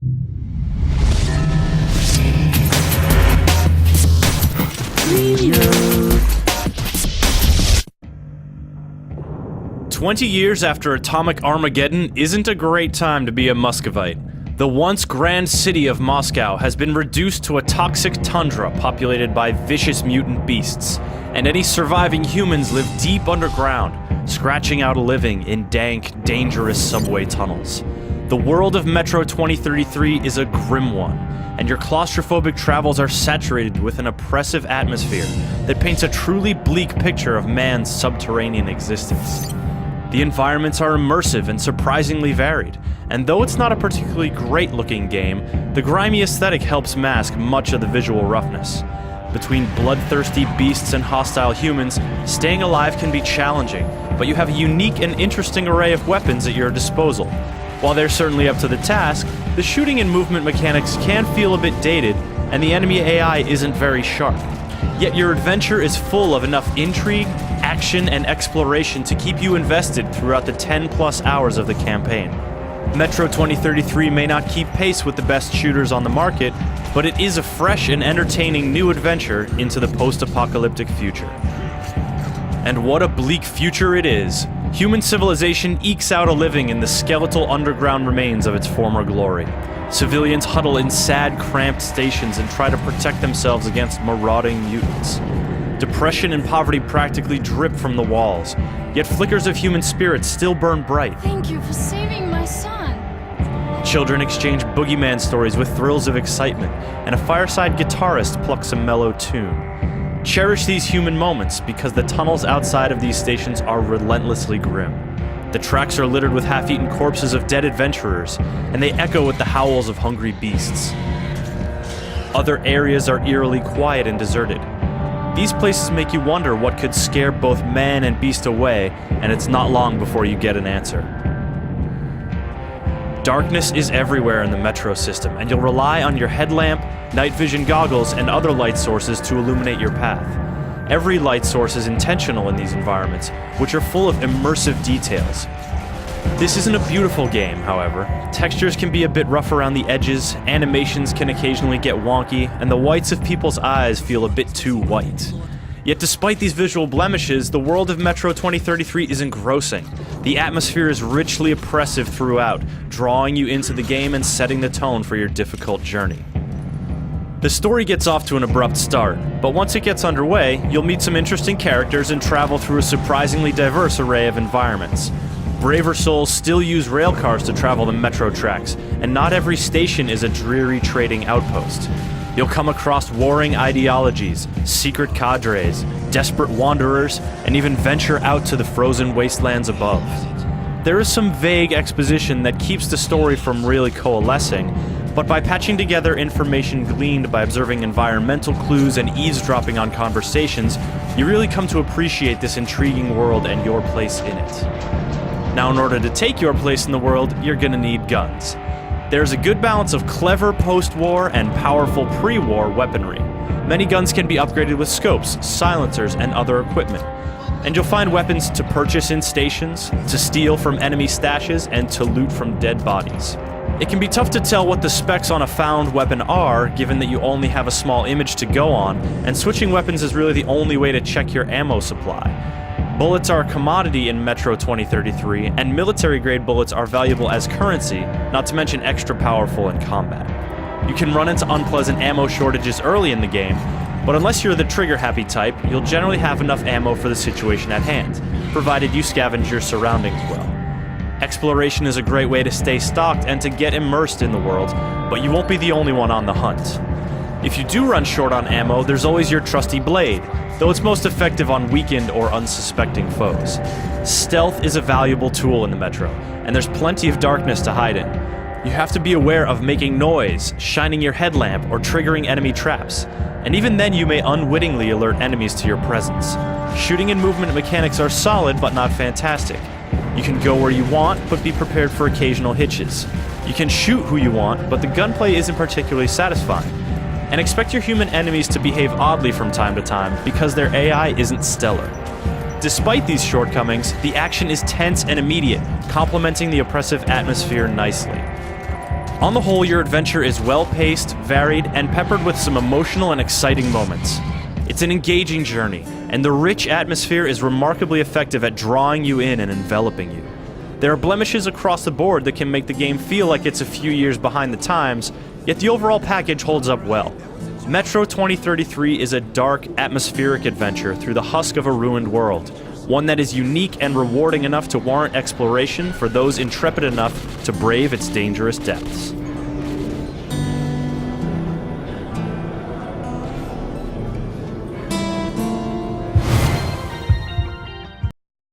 "20 years after atomic Armageddon isn't a great time to be a Muscovite. The once grand city of Moscow has been reduced to a toxic tundra populated by vicious mutant beasts, and any surviving humans live deep underground, scratching out a living in dank, dangerous subway tunnels. The world of Metro 2033 is a grim one, and your claustrophobic travels are saturated with an oppressive atmosphere that paints a truly bleak picture of man's subterranean existence. The environments are immersive and surprisingly varied, and though it's not a particularly great-looking game, the grimy aesthetic helps mask much of the visual roughness. Between bloodthirsty beasts and hostile humans, staying alive can be challenging, but you have a unique and interesting array of weapons at your disposal. While they're certainly up to the task, the shooting and movement mechanics can feel a bit dated, and the enemy AI isn't very sharp. Yet your adventure is full of enough intrigue, action, and exploration to keep you invested throughout the 10+ hours of the campaign. Metro 2033 may not keep pace with the best shooters on the market, but it is a fresh and entertaining new adventure into the post-apocalyptic future. And what a bleak future it is! Human civilization ekes out a living in the skeletal underground remains of its former glory. Civilians huddle in sad, cramped stations and try to protect themselves against marauding mutants. Depression and poverty practically drip from the walls, yet flickers of human spirit still burn bright. Thank you for saving my son. Children exchange boogeyman stories with thrills of excitement, and a fireside guitarist plucks a mellow tune. Cherish these human moments because the tunnels outside of these stations are relentlessly grim. The tracks are littered with half-eaten corpses of dead adventurers, and they echo with the howls of hungry beasts. Other areas are eerily quiet and deserted. These places make you wonder what could scare both man and beast away, and it's not long before you get an answer. Darkness is everywhere in the Metro system, and you'll rely on your headlamp, night vision goggles, and other light sources to illuminate your path. Every light source is intentional in these environments, which are full of immersive details. This isn't a beautiful game, however. Textures can be a bit rough around the edges, animations can occasionally get wonky, and the whites of people's eyes feel a bit too white. Yet despite these visual blemishes, the world of Metro 2033 is engrossing. The atmosphere is richly oppressive throughout, drawing you into the game and setting the tone for your difficult journey. The story gets off to an abrupt start, but once it gets underway, you'll meet some interesting characters and travel through a surprisingly diverse array of environments. Braver souls still use railcars to travel the metro tracks, and not every station is a dreary trading outpost. You'll come across warring ideologies, secret cadres, desperate wanderers, and even venture out to the frozen wastelands above. There is some vague exposition that keeps the story from really coalescing, but by patching together information gleaned by observing environmental clues and eavesdropping on conversations, you really come to appreciate this intriguing world and your place in it. Now, in order to take your place in the world, you're gonna need guns. There's a good balance of clever post-war and powerful pre-war weaponry. Many guns can be upgraded with scopes, silencers, and other equipment. And you'll find weapons to purchase in stations, to steal from enemy stashes, and to loot from dead bodies. It can be tough to tell what the specs on a found weapon are, given that you only have a small image to go on, and switching weapons is really the only way to check your ammo supply. Bullets are a commodity in Metro 2033, and military-grade bullets are valuable as currency, not to mention extra powerful in combat. You can run into unpleasant ammo shortages early in the game, but unless you're the trigger-happy type, you'll generally have enough ammo for the situation at hand, provided you scavenge your surroundings well. Exploration is a great way to stay stocked and to get immersed in the world, but you won't be the only one on the hunt. If you do run short on ammo, there's always your trusty blade, though it's most effective on weakened or unsuspecting foes. Stealth is a valuable tool in the Metro, and there's plenty of darkness to hide in. You have to be aware of making noise, shining your headlamp, or triggering enemy traps, and even then you may unwittingly alert enemies to your presence. Shooting and movement mechanics are solid but not fantastic. You can go where you want, but be prepared for occasional hitches. You can shoot who you want, but the gunplay isn't particularly satisfying. And expect your human enemies to behave oddly from time to time because their AI isn't stellar. Despite these shortcomings, the action is tense and immediate, complementing the oppressive atmosphere nicely. On the whole, your adventure is well-paced, varied, and peppered with some emotional and exciting moments. It's an engaging journey, and the rich atmosphere is remarkably effective at drawing you in and enveloping you. There are blemishes across the board that can make the game feel like it's a few years behind the times, yet the overall package holds up well. Metro 2033 is a dark, atmospheric adventure through the husk of a ruined world, one that is unique and rewarding enough to warrant exploration for those intrepid enough to brave its dangerous depths.